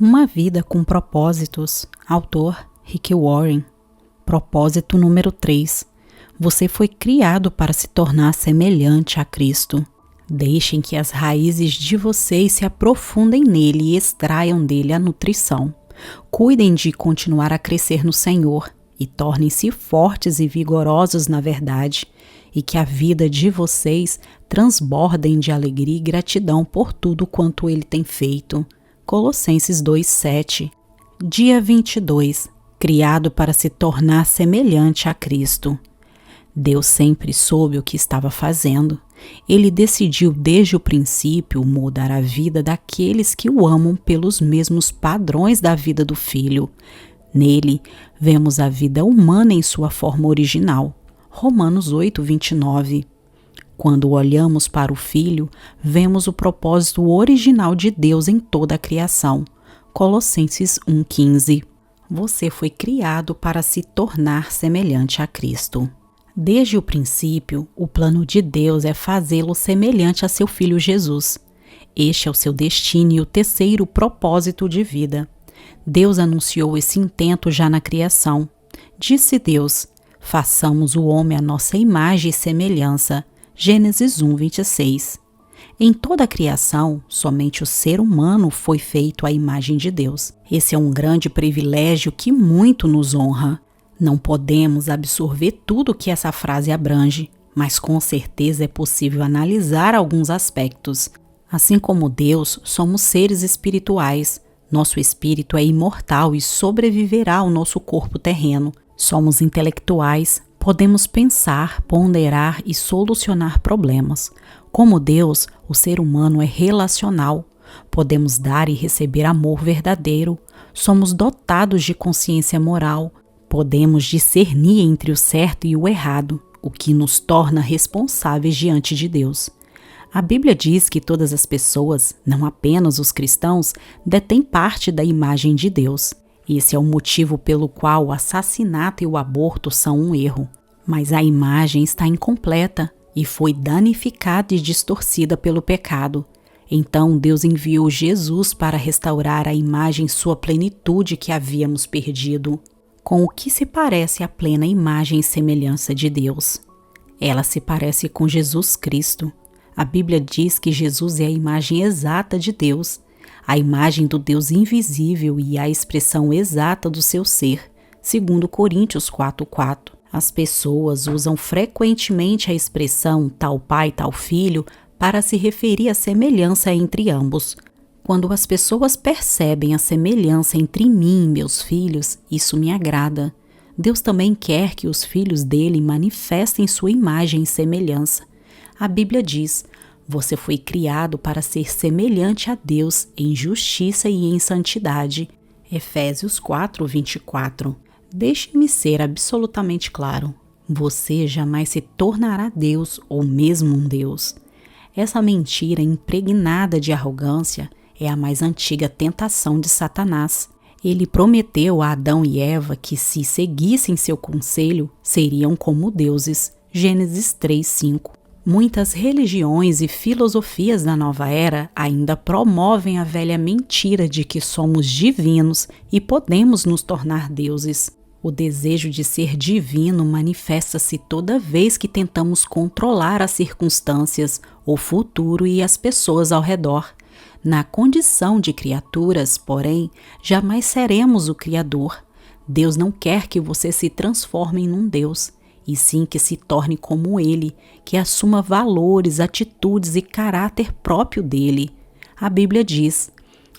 Uma vida com propósitos. Autor Rick Warren. Propósito número 3. Você foi criado para se tornar semelhante a Cristo. Deixem que as raízes de vocês se aprofundem nele e extraiam dele a nutrição. Cuidem de continuar a crescer no Senhor e tornem-se fortes e vigorosos na verdade, e que a vida de vocês transbordem de alegria e gratidão por tudo quanto ele tem feito. Colossenses 2:7. Dia 22. Criado para se tornar semelhante a Cristo. Deus sempre soube o que estava fazendo. Ele decidiu desde o princípio mudar a vida daqueles que o amam pelos mesmos padrões da vida do Filho. Nele, vemos a vida humana em sua forma original. Romanos 8:29. Quando olhamos para o Filho, vemos o propósito original de Deus em toda a criação. Colossenses 1:15. Você foi criado para se tornar semelhante a Cristo. Desde o princípio, o plano de Deus é fazê-lo semelhante a seu Filho Jesus. Este é o seu destino e o terceiro propósito de vida. Deus anunciou esse intento já na criação. Disse Deus: façamos o homem à nossa imagem e semelhança. Gênesis 1:26. Em toda a criação, somente o ser humano foi feito à imagem de Deus. Esse é um grande privilégio que muito nos honra. Não podemos absorver tudo que essa frase abrange, mas com certeza é possível analisar alguns aspectos. Assim como Deus, somos seres espirituais. Nosso espírito é imortal e sobreviverá ao nosso corpo terreno. Somos intelectuais, podemos pensar, ponderar e solucionar problemas. Como Deus, o ser humano é relacional. Podemos dar e receber amor verdadeiro. Somos dotados de consciência moral. Podemos discernir entre o certo e o errado, o que nos torna responsáveis diante de Deus. A Bíblia diz que todas as pessoas, não apenas os cristãos, detêm parte da imagem de Deus. Esse é o motivo pelo qual o assassinato e o aborto são um erro. Mas a imagem está incompleta e foi danificada e distorcida pelo pecado. Então Deus enviou Jesus para restaurar a imagem em sua plenitude que havíamos perdido. Com o que se parece a plena imagem e semelhança de Deus? Ela se parece com Jesus Cristo. A Bíblia diz que Jesus é a imagem exata de Deus, a imagem do Deus invisível e a expressão exata do seu ser, segundo Coríntios 4:4. As pessoas usam frequentemente a expressão tal pai, tal filho para se referir à semelhança entre ambos. Quando as pessoas percebem a semelhança entre mim e meus filhos, isso me agrada. Deus também quer que os filhos dele manifestem sua imagem e semelhança. A Bíblia diz: você foi criado para ser semelhante a Deus em justiça e em santidade. Efésios 4:24. Deixe-me ser absolutamente claro. Você jamais se tornará Deus ou mesmo um Deus. Essa mentira impregnada de arrogância é a mais antiga tentação de Satanás. Ele prometeu a Adão e Eva que, se seguissem seu conselho, seriam como deuses. Gênesis 3:5. Muitas religiões e filosofias da nova era ainda promovem a velha mentira de que somos divinos e podemos nos tornar deuses. O desejo de ser divino manifesta-se toda vez que tentamos controlar as circunstâncias, o futuro e as pessoas ao redor. Na condição de criaturas, porém, jamais seremos o Criador. Deus não quer que você se transforme em um Deus, e sim que se torne como Ele, que assuma valores, atitudes e caráter próprio dele. A Bíblia diz: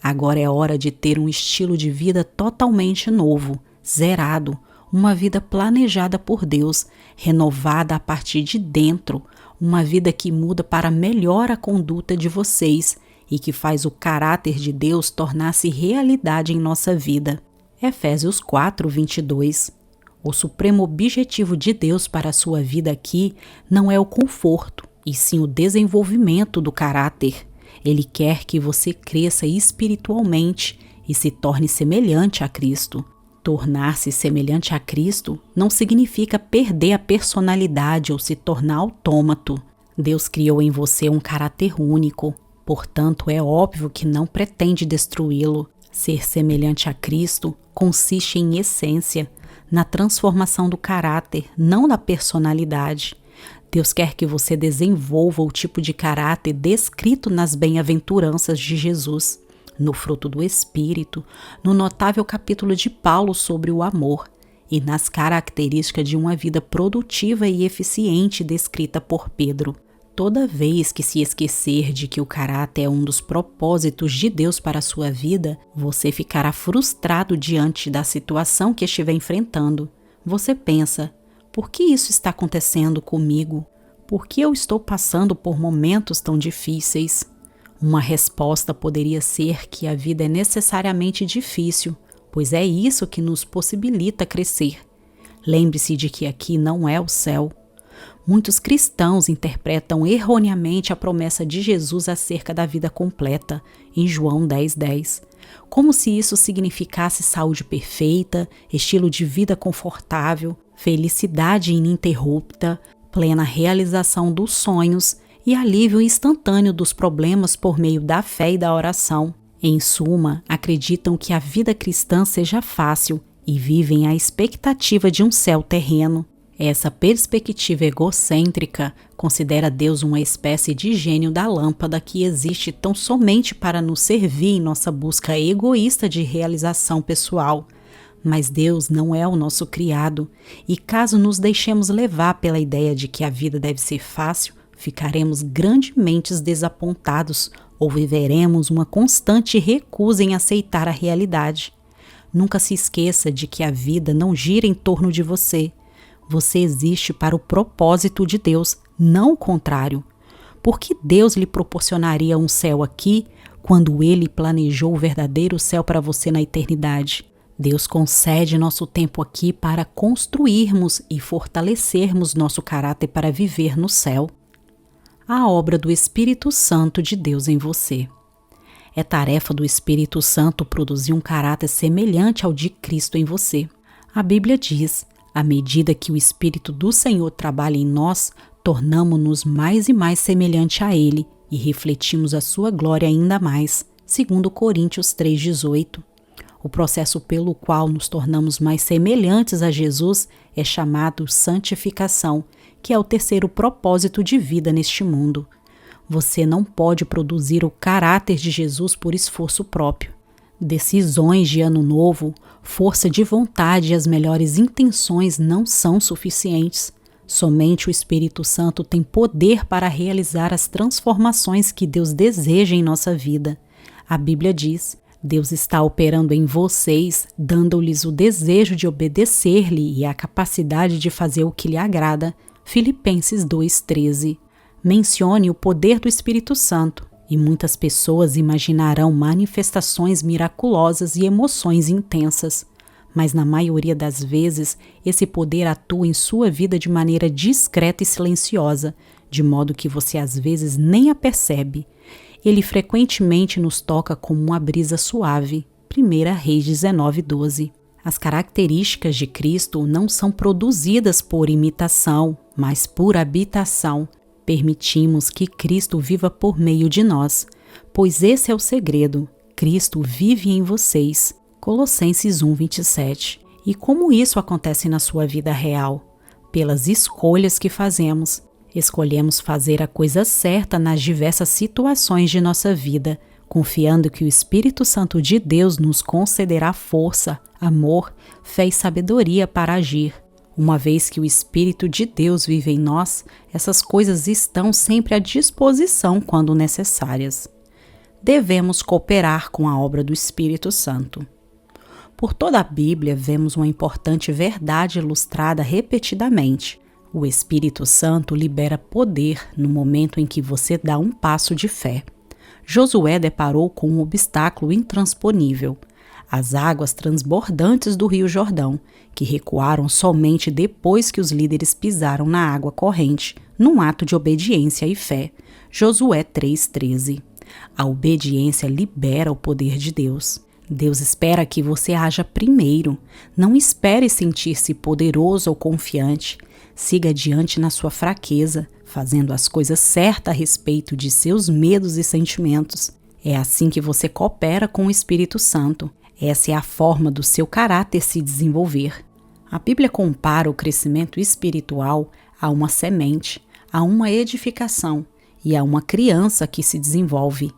agora é hora de ter um estilo de vida totalmente novo, zerado, uma vida planejada por Deus, renovada a partir de dentro, uma vida que muda para melhor a conduta de vocês e que faz o caráter de Deus tornar-se realidade em nossa vida. Efésios 4:22. O supremo objetivo de Deus para a sua vida aqui não é o conforto, e sim o desenvolvimento do caráter. Ele quer que você cresça espiritualmente e se torne semelhante a Cristo. Tornar-se semelhante a Cristo não significa perder a personalidade ou se tornar autômato. Deus criou em você um caráter único. Portanto, é óbvio que não pretende destruí-lo. Ser semelhante a Cristo consiste em essência, na transformação do caráter, não da personalidade. Deus quer que você desenvolva o tipo de caráter descrito nas bem-aventuranças de Jesus, no fruto do Espírito, no notável capítulo de Paulo sobre o amor e nas características de uma vida produtiva e eficiente descrita por Pedro. Toda vez que se esquecer de que o caráter é um dos propósitos de Deus para a sua vida, você ficará frustrado diante da situação que estiver enfrentando. Você pensa: por que isso está acontecendo comigo? Por que eu estou passando por momentos tão difíceis? Uma resposta poderia ser que a vida é necessariamente difícil, pois é isso que nos possibilita crescer. Lembre-se de que aqui não é o céu. Muitos cristãos interpretam erroneamente a promessa de Jesus acerca da vida completa, em João 10:10, como se isso significasse saúde perfeita, estilo de vida confortável, felicidade ininterrupta, plena realização dos sonhos e alívio instantâneo dos problemas por meio da fé e da oração. Em suma, acreditam que a vida cristã seja fácil e vivem à expectativa de um céu terreno. Essa perspectiva egocêntrica considera Deus uma espécie de gênio da lâmpada que existe tão somente para nos servir em nossa busca egoísta de realização pessoal. Mas Deus não é o nosso criado, e caso nos deixemos levar pela ideia de que a vida deve ser fácil, ficaremos grandemente desapontados ou viveremos uma constante recusa em aceitar a realidade. Nunca se esqueça de que a vida não gira em torno de você. Você existe para o propósito de Deus, não o contrário. Por que Deus lhe proporcionaria um céu aqui, quando Ele planejou o verdadeiro céu para você na eternidade? Deus concede nosso tempo aqui para construirmos e fortalecermos nosso caráter para viver no céu. A obra do Espírito Santo de Deus em você. É tarefa do Espírito Santo produzir um caráter semelhante ao de Cristo em você. A Bíblia diz: à medida que o Espírito do Senhor trabalha em nós, tornamo-nos mais e mais semelhante a Ele e refletimos a sua glória ainda mais, segundo Coríntios 3,18. O processo pelo qual nos tornamos mais semelhantes a Jesus é chamado santificação, que é o terceiro propósito de vida neste mundo. Você não pode produzir o caráter de Jesus por esforço próprio. Decisões de ano novo, força de vontade e as melhores intenções não são suficientes. Somente o Espírito Santo tem poder para realizar as transformações que Deus deseja em nossa vida. A Bíblia diz: Deus está operando em vocês, dando-lhes o desejo de obedecer-lhe e a capacidade de fazer o que lhe agrada. Filipenses 2,13. Mencione o poder do Espírito Santo. E muitas pessoas imaginarão manifestações miraculosas e emoções intensas. Mas na maioria das vezes, esse poder atua em sua vida de maneira discreta e silenciosa, de modo que você às vezes nem a percebe. Ele frequentemente nos toca como uma brisa suave. 1 Reis 19:12. As características de Cristo não são produzidas por imitação, mas por habitação. Permitimos que Cristo viva por meio de nós, pois esse é o segredo. Cristo vive em vocês. Colossenses 1:27. E como isso acontece na sua vida real? Pelas escolhas que fazemos. Escolhemos fazer a coisa certa nas diversas situações de nossa vida, confiando que o Espírito Santo de Deus nos concederá força, amor, fé e sabedoria para agir. Uma vez que o Espírito de Deus vive em nós, essas coisas estão sempre à disposição quando necessárias. Devemos cooperar com a obra do Espírito Santo. Por toda a Bíblia, vemos uma importante verdade ilustrada repetidamente. O Espírito Santo libera poder no momento em que você dá um passo de fé. Josué deparou com um obstáculo intransponível: as águas transbordantes do Rio Jordão, que recuaram somente depois que os líderes pisaram na água corrente, num ato de obediência e fé. Josué 3:13. A obediência libera o poder de Deus. Deus espera que você haja primeiro. Não espere sentir-se poderoso ou confiante. Siga adiante na sua fraqueza, fazendo as coisas certas a respeito de seus medos e sentimentos. É assim que você coopera com o Espírito Santo. Essa é a forma do seu caráter se desenvolver. A Bíblia compara o crescimento espiritual a uma semente, a uma edificação e a uma criança que se desenvolve.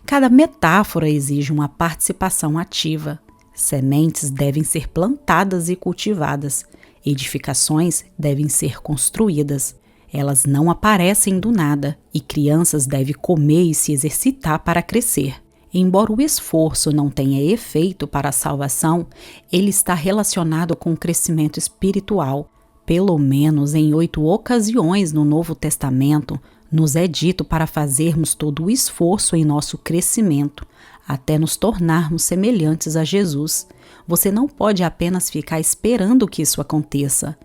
Cada metáfora exige uma participação ativa. Sementes devem ser plantadas e cultivadas. Edificações devem ser construídas. Elas não aparecem do nada e crianças devem comer e se exercitar para crescer. Embora o esforço não tenha efeito para a salvação, ele está relacionado com o crescimento espiritual. Pelo menos em 8 ocasiões no Novo Testamento, nos é dito para fazermos todo o esforço em nosso crescimento, até nos tornarmos semelhantes a Jesus. Você não pode apenas ficar esperando que isso aconteça.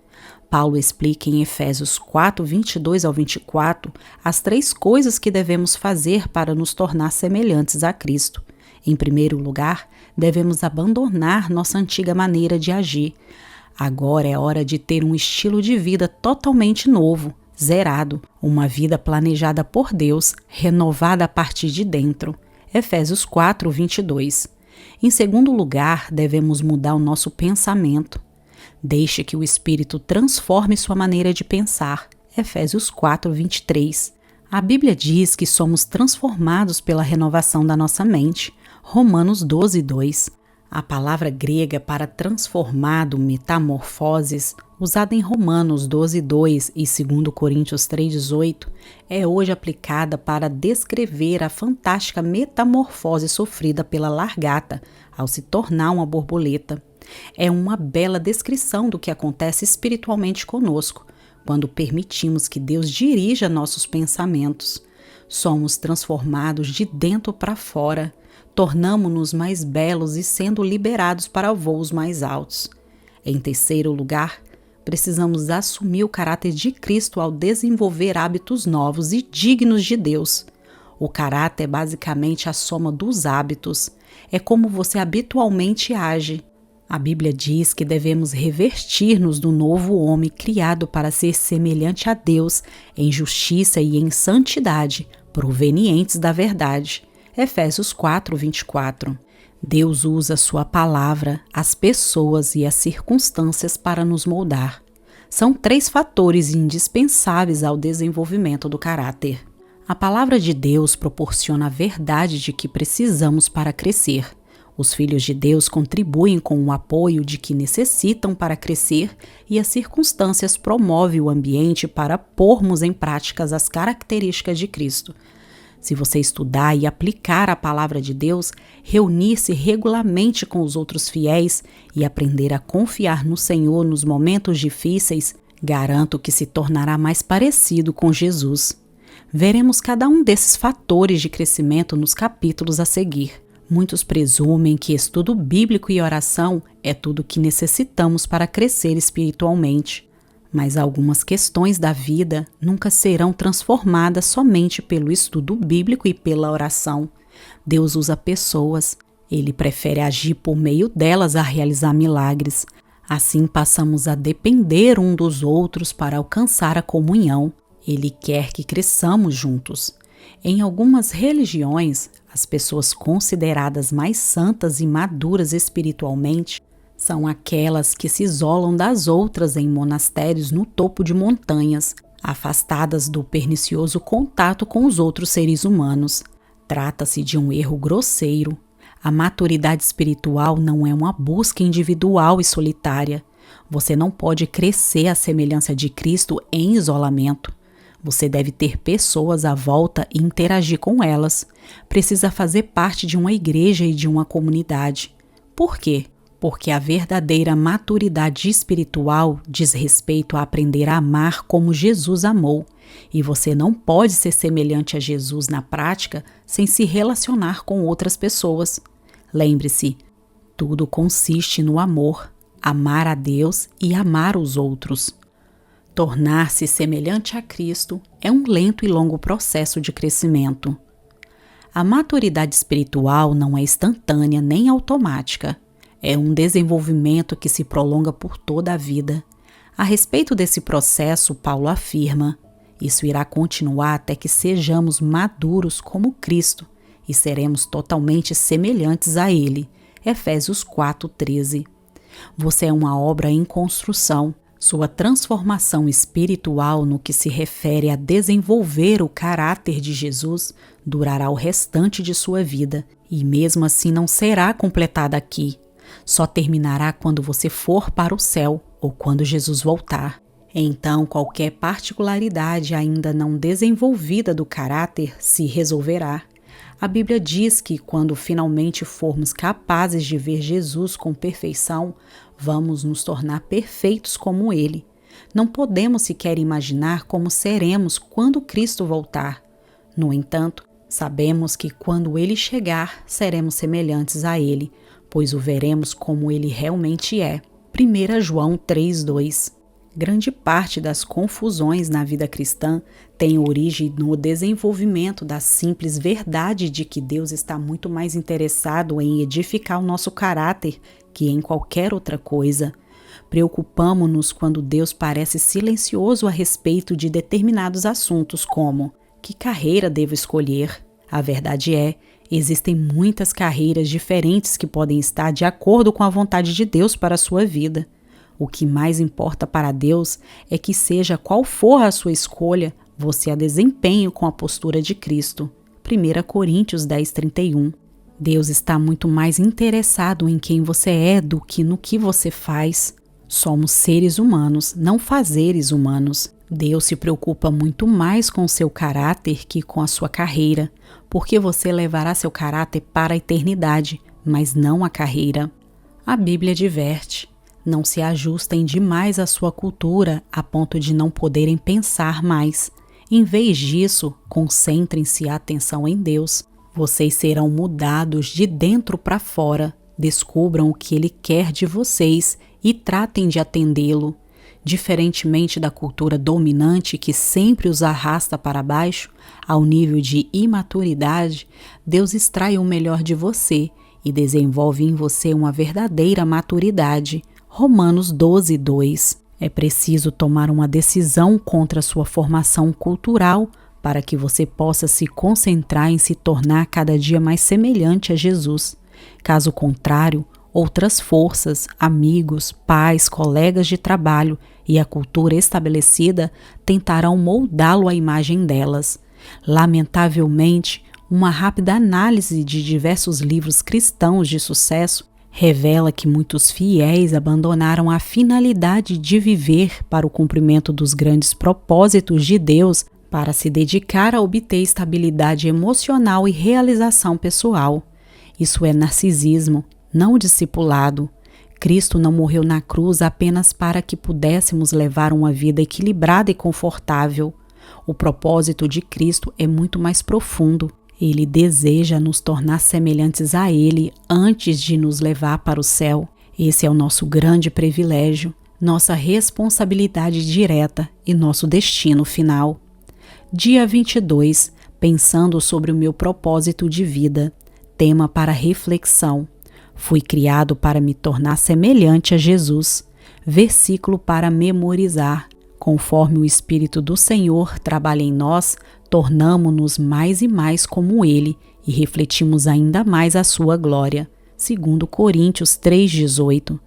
Paulo explica em Efésios 4, 22 ao 24, as 3 coisas que devemos fazer para nos tornar semelhantes a Cristo. Em primeiro lugar, devemos abandonar nossa antiga maneira de agir. Agora é hora de ter um estilo de vida totalmente novo, zerado, uma vida planejada por Deus, renovada a partir de dentro. Efésios 4, 22. Em segundo lugar, devemos mudar o nosso pensamento. Deixe que o Espírito transforme sua maneira de pensar. Efésios 4, 23. A Bíblia diz que somos transformados pela renovação da nossa mente. Romanos 12, 2. A palavra grega para transformado, metamorfoses, usada em Romanos 12, 2 e 2 Coríntios 3, 18, é hoje aplicada para descrever a fantástica metamorfose sofrida pela largata ao se tornar uma borboleta. É uma bela descrição do que acontece espiritualmente conosco, quando permitimos que Deus dirija nossos pensamentos. Somos transformados de dentro para fora, tornamo-nos mais belos e sendo liberados para voos mais altos. Em terceiro lugar, precisamos assumir o caráter de Cristo ao desenvolver hábitos novos e dignos de Deus. O caráter é basicamente a soma dos hábitos, é como você habitualmente age. A Bíblia diz que devemos revestir-nos do novo homem criado para ser semelhante a Deus em justiça e em santidade, provenientes da verdade. Efésios 4, 24. Deus usa sua palavra, as pessoas e as circunstâncias para nos moldar. São 3 fatores indispensáveis ao desenvolvimento do caráter. A palavra de Deus proporciona a verdade de que precisamos para crescer. Os filhos de Deus contribuem com o apoio de que necessitam para crescer e as circunstâncias promovem o ambiente para pormos em práticas as características de Cristo. Se você estudar e aplicar a palavra de Deus, reunir-se regularmente com os outros fiéis e aprender a confiar no Senhor nos momentos difíceis, garanto que se tornará mais parecido com Jesus. Veremos cada um desses fatores de crescimento nos capítulos a seguir. Muitos presumem que estudo bíblico e oração é tudo o que necessitamos para crescer espiritualmente. Mas algumas questões da vida nunca serão transformadas somente pelo estudo bíblico e pela oração. Deus usa pessoas. Ele prefere agir por meio delas a realizar milagres. Assim passamos a depender um dos outros para alcançar a comunhão. Ele quer que cresçamos juntos. Em algumas religiões, as pessoas consideradas mais santas e maduras espiritualmente são aquelas que se isolam das outras em monastérios no topo de montanhas, afastadas do pernicioso contato com os outros seres humanos. Trata-se de um erro grosseiro. A maturidade espiritual não é uma busca individual e solitária. Você não pode crescer à semelhança de Cristo em isolamento. Você deve ter pessoas à volta e interagir com elas. Precisa fazer parte de uma igreja e de uma comunidade. Por quê? Porque a verdadeira maturidade espiritual diz respeito a aprender a amar como Jesus amou. E você não pode ser semelhante a Jesus na prática sem se relacionar com outras pessoas. Lembre-se, tudo consiste no amor, amar a Deus e amar os outros. Tornar-se semelhante a Cristo é um lento e longo processo de crescimento. A maturidade espiritual não é instantânea nem automática. É um desenvolvimento que se prolonga por toda a vida. A respeito desse processo, Paulo afirma: isso irá continuar até que sejamos maduros como Cristo, e seremos totalmente semelhantes a Ele. Efésios 4:13. Você é uma obra em construção. Sua transformação espiritual no que se refere a desenvolver o caráter de Jesus durará o restante de sua vida e mesmo assim não será completada aqui. Só terminará quando você for para o céu ou quando Jesus voltar. Então, qualquer particularidade ainda não desenvolvida do caráter se resolverá. A Bíblia diz que quando finalmente formos capazes de ver Jesus com perfeição, vamos nos tornar perfeitos como Ele. Não podemos sequer imaginar como seremos quando Cristo voltar. No entanto, sabemos que quando Ele chegar, seremos semelhantes a Ele, pois o veremos como Ele realmente é. 1 João 3:2. Grande parte das confusões na vida cristã tem origem no desenvolvimento da simples verdade de que Deus está muito mais interessado em edificar o nosso caráter que em qualquer outra coisa. Preocupamo-nos quando Deus parece silencioso a respeito de determinados assuntos como: que carreira devo escolher? A verdade é, existem muitas carreiras diferentes que podem estar de acordo com a vontade de Deus para a sua vida. O que mais importa para Deus é que, seja qual for a sua escolha, você a desempenhe com a postura de Cristo. 1 Coríntios 10:31. Deus está muito mais interessado em quem você é do que no que você faz. Somos seres humanos, não fazeres humanos. Deus se preocupa muito mais com seu caráter que com a sua carreira, porque você levará seu caráter para a eternidade, mas não a carreira. A Bíblia adverte: não se ajustem demais à sua cultura a ponto de não poderem pensar mais. Em vez disso, concentrem-se a atenção em Deus. Vocês serão mudados de dentro para fora. Descubram o que Ele quer de vocês e tratem de atendê-lo. Diferentemente da cultura dominante que sempre os arrasta para baixo, ao nível de imaturidade, Deus extrai o melhor de você e desenvolve em você uma verdadeira maturidade. Romanos 12:2. É preciso tomar uma decisão contra sua formação cultural para que você possa se concentrar em se tornar cada dia mais semelhante a Jesus. Caso contrário, outras forças, amigos, pais, colegas de trabalho e a cultura estabelecida tentarão moldá-lo à imagem delas. Lamentavelmente, uma rápida análise de diversos livros cristãos de sucesso revela que muitos fiéis abandonaram a finalidade de viver para o cumprimento dos grandes propósitos de Deus para se dedicar a obter estabilidade emocional e realização pessoal. Isso é narcisismo, não discipulado. Cristo não morreu na cruz apenas para que pudéssemos levar uma vida equilibrada e confortável. O propósito de Cristo é muito mais profundo. Ele deseja nos tornar semelhantes a Ele antes de nos levar para o céu. Esse é o nosso grande privilégio, nossa responsabilidade direta e nosso destino final. Dia 22, pensando sobre o meu propósito de vida. Tema para reflexão. Fui criado para me tornar semelhante a Jesus. Versículo para memorizar. Conforme o Espírito do Senhor trabalha em nós, tornamo-nos mais e mais como Ele e refletimos ainda mais a sua glória. 2 Coríntios 3:18.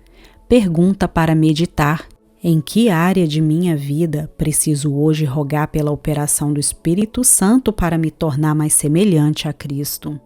Pergunta para meditar: em que área de minha vida preciso hoje rogar pela operação do Espírito Santo para me tornar mais semelhante a Cristo?